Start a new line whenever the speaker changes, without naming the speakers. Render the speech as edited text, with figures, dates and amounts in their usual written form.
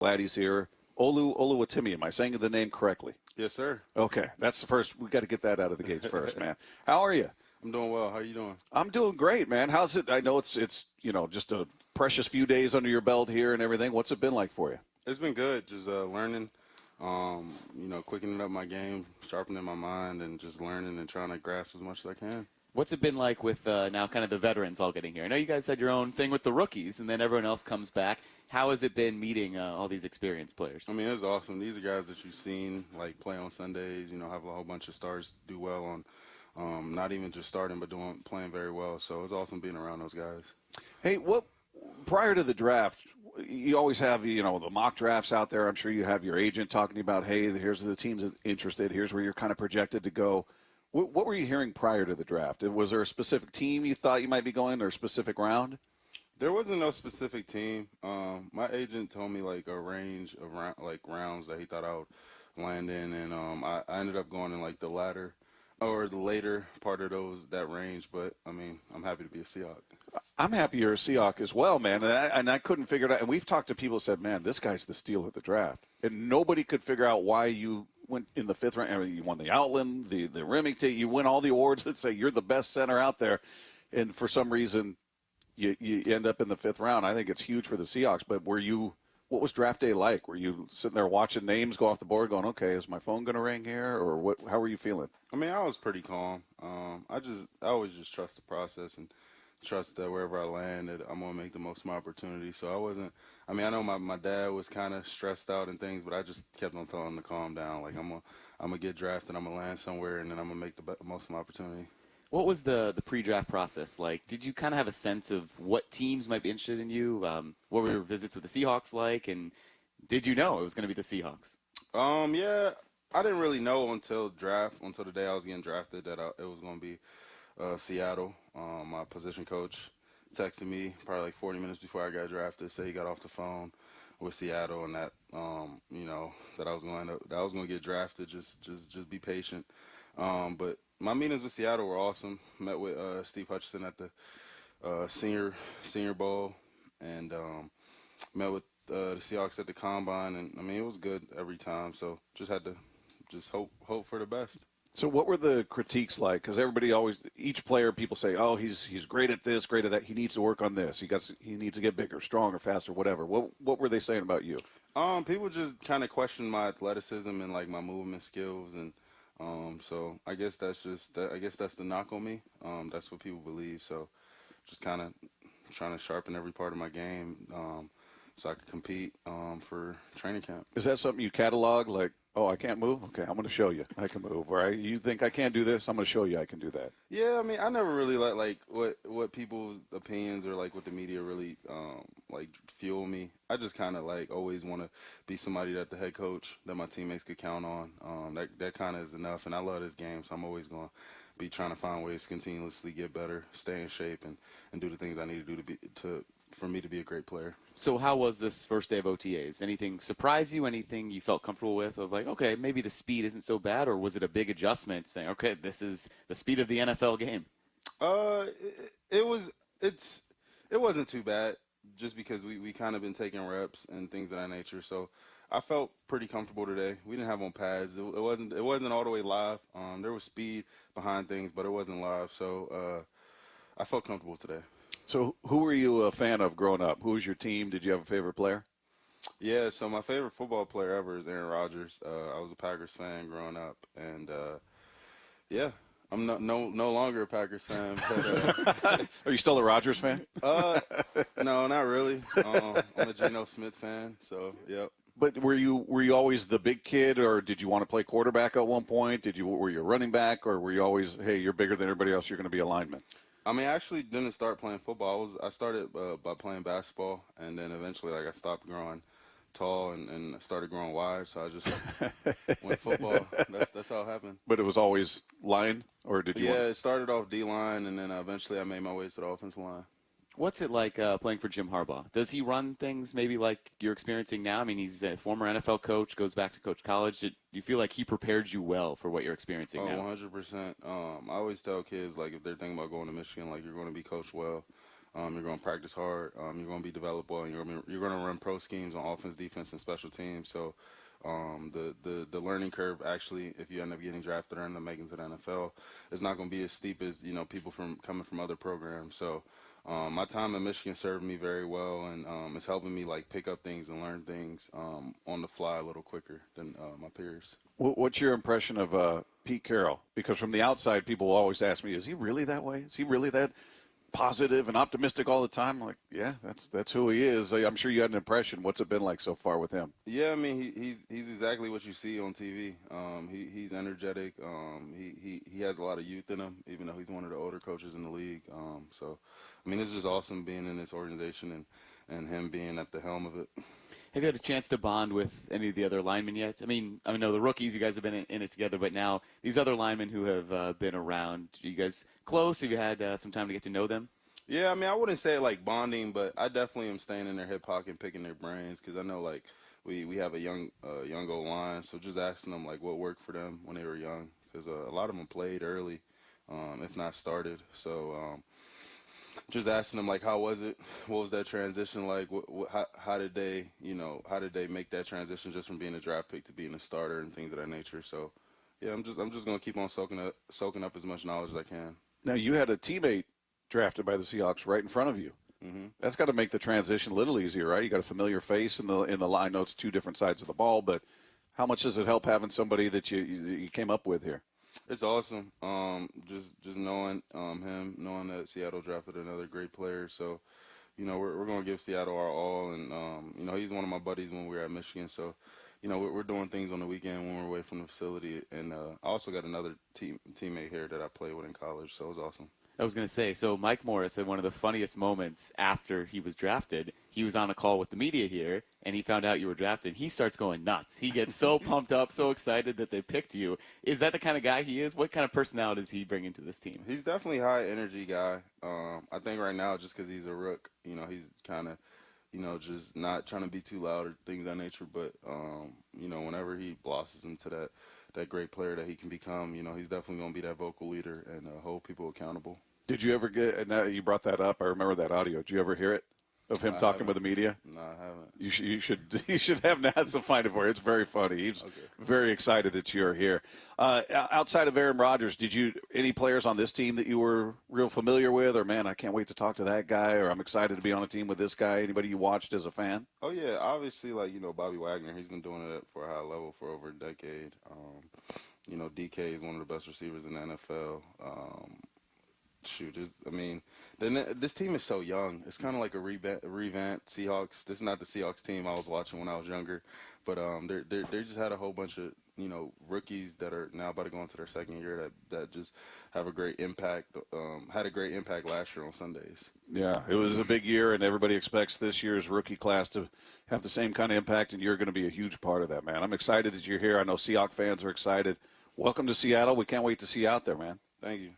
Glad he's here. Olu Oluwatimi. Am I saying the name correctly?
Yes, sir.
Okay, that's the first. We got to get that out of the gates first, man. How are you?
I'm doing well. How are you doing?
I'm doing great, man. How's it? I know it's just a precious few days under your belt here and everything. What's it been like for you?
It's been good. Just learning, quickening up my game, sharpening my mind, and just learning and trying to grasp as much as I can.
What's it been like with now kind of the veterans all getting here? I know you guys had your own thing with the rookies, and then everyone else comes back. How has it been meeting all these experienced players?
I mean, it was awesome. These are guys that you've seen like play on Sundays. Have a whole bunch of stars do well on, not even just starting, but playing very well. So it was awesome being around those guys.
Hey, prior to the draft, you always have the mock drafts out there. I'm sure you have your agent talking about, hey, here's the teams interested. Here's where you're kind of projected to go. What were you hearing prior to the draft? Was there a specific team you thought you might be going, or a specific round?
There wasn't no specific team. My agent told me like a range of rounds that he thought I would land in, and I ended up going in like the latter or the later part of that range. But I mean, I'm happy to be a Seahawk.
I'm happy you're a Seahawk as well, man. And I couldn't figure it out. And we've talked to people who said, man, this guy's the steal of the draft, and nobody could figure out why you went in the fifth round. I mean, you won the Outland, the Remington. You win all the awards that say you're the best center out there, and for some reason, you end up in the fifth round. I think it's huge for the Seahawks. But what was draft day like? Were you sitting there watching names go off the board, going, "Okay, is my phone going to ring here?" Or what? How were you feeling?
I mean, I was pretty calm. I always just trust the process and trust that wherever I landed, I'm gonna make the most of my opportunity. So I wasn't. I mean, I know my dad was kind of stressed out and things, but I just kept on telling him to calm down. Like I'm gonna get drafted, I'm gonna land somewhere, and then I'm gonna make the most of my opportunity.
What was the pre-draft process like? Did you kind of have a sense of what teams might be interested in you? What were your visits with the Seahawks like? And did you know it was going to be the Seahawks?
Yeah, I didn't really know until the day I was getting drafted that it was going to be Seattle. My position coach texted me probably like 40 minutes before I got drafted, said he got off the phone with Seattle and that that I was going to get drafted. Just be patient. But my meetings with Seattle were awesome. Met with Steve Hutchinson at the Senior Bowl, and met with the Seahawks at the Combine. And I mean, it was good every time. So just had to hope for the best.
So what were the critiques like? Because each player, people say, oh, he's great at this, great at that. He needs to work on this. He needs to get bigger, stronger, faster, whatever. What were they saying about you?
People just kind of questioned my athleticism and like my movement skills, and so I guess that's the knock on me. That's what people believe. So just kind of trying to sharpen every part of my game so I could compete for training camp.
Is that something you catalog? Like, oh, I can't move? Okay, I'm going to show you I can move. Or you think I can't do this? I'm going to show you I can do that.
Yeah, I mean, I never really like what people's opinions or like what the media really fuel me. I just kind of like always want to be somebody that the head coach, that my teammates could count on. That kind of is enough, and I love this game, so I'm always going to be trying to find ways to continuously get better, stay in shape, and do the things I need to do for me to be a great player.
So how was this first day of OTAs? Anything surprise you? Anything you felt comfortable with? Of like, okay, maybe the speed isn't so bad, or was it a big adjustment saying, okay, this is the speed of the NFL game?
It wasn't too bad, just because we kind of been taking reps and things of that nature. So I felt pretty comfortable today. We didn't have on pads. It wasn't all the way live. There was speed behind things, but it wasn't live. So I felt comfortable today.
So who were you a fan of growing up? Who was your team? Did you have a favorite player?
Yeah, so my favorite football player ever is Aaron Rodgers. I was a Packers fan growing up, and yeah, I'm no longer a Packers fan. But,
are you still a Rodgers fan?
No, not really. I'm a Geno Smith fan, so yep.
But were you always the big kid, or did you want to play quarterback at one point? Were you a running back, or were you always, hey, you're bigger than everybody else, you're going to be a lineman?
I mean, I actually didn't start playing football. I started by playing basketball, and then eventually, I stopped growing tall and started growing wide. So I just went football. That's how it happened.
But it was always line, or did you?
Yeah, it started off D-line, and then eventually I made my way to the offensive line.
What's it like playing for Jim Harbaugh? Does he run things maybe like you're experiencing now? I mean, he's a former NFL coach, goes back to coach college. Do you feel like he prepared you well for what you're experiencing now?
100%. I always tell kids, like, if they're thinking about going to Michigan, like, you're going to be coached well. You're going to practice hard. You're going to be developed well, and you're going to run pro schemes on offense, defense, and special teams. So the learning curve, actually, if you end up getting drafted or end up making to the NFL, is not going to be as steep as people coming from other programs. So my time in Michigan served me very well, and it's helping me like pick up things and learn things on the fly a little quicker than my peers.
What's your impression of Pete Carroll? Because from the outside, people will always ask me, is he really that way? Is he really that positive and optimistic all the time? I'm like, yeah, that's who he is. I'm sure you had an impression. What's it been like so far with him?
Yeah, I mean, he's exactly what you see on TV. He's energetic. He has a lot of youth in him, even though he's one of the older coaches in the league. So, I mean, it's just awesome being in this organization and him being at the helm of it.
Have you had a chance to bond with any of the other linemen yet? I mean, I know the rookies, you guys have been in it together, but now these other linemen who have been around, are you guys close? Have you had some time to get to know them?
Yeah, I mean, I wouldn't say like bonding, but I definitely am staying in their hip pocket and picking their brains because I know like we have a young old line, so just asking them like what worked for them when they were young because a lot of them played early, if not started. So just asking them like how was it? What was that transition like? How did they make that transition just from being a draft pick to being a starter and things of that nature? So yeah, I'm just gonna keep on soaking up as much knowledge as I can.
Now you had a teammate drafted by the Seahawks right in front of you. Mm-hmm. That's got to make the transition a little easier, right? You got a familiar face in the line. I know it's two different sides of the ball, but how much does it help having somebody that you came up with here?
It's awesome. Just knowing him, knowing that Seattle drafted another great player. So, we're going to give Seattle our all. And, he's one of my buddies when we were at Michigan. So, we're doing things on the weekend when we're away from the facility. And I also got another teammate here that I played with in college. So it was awesome.
I was going to say, so Mike Morris had one of the funniest moments after he was drafted. He was on a call with the media here, and he found out you were drafted. He starts going nuts. He gets so pumped up, so excited that they picked you. Is that the kind of guy he is? What kind of personality does he bring into this team?
He's definitely a high-energy guy. I think right now, just because he's a rook, he's kind of, just not trying to be too loud or things of that nature. But, whenever he blossoms into that great player that he can become, he's definitely going to be that vocal leader and hold people accountable.
Did you ever get, now you brought that up, I remember that audio. Did you ever hear it of him talking with the media?
No, I haven't.
You should have NASA find it for you. It's very funny. He's very excited that you're here. Outside of Aaron Rodgers, any players on this team that you were real familiar with, or man, I can't wait to talk to that guy, or I'm excited to be on a team with this guy? Anybody you watched as a fan?
Oh yeah, obviously Bobby Wagner. He's been doing it for a high level for over a decade. DK is one of the best receivers in the NFL. This team is so young. It's kind of like a revamped Seahawks. This is not the Seahawks team I was watching when I was younger, but they just had a whole bunch of rookies that are now about to go into their second year that just have a great impact. Had a great impact last year on Sundays.
Yeah, it was a big year, and everybody expects this year's rookie class to have the same kind of impact, and you're going to be a huge part of that, man. I'm excited that you're here. I know Seahawks fans are excited. Welcome to Seattle. We can't wait to see you out there, man.
Thank you.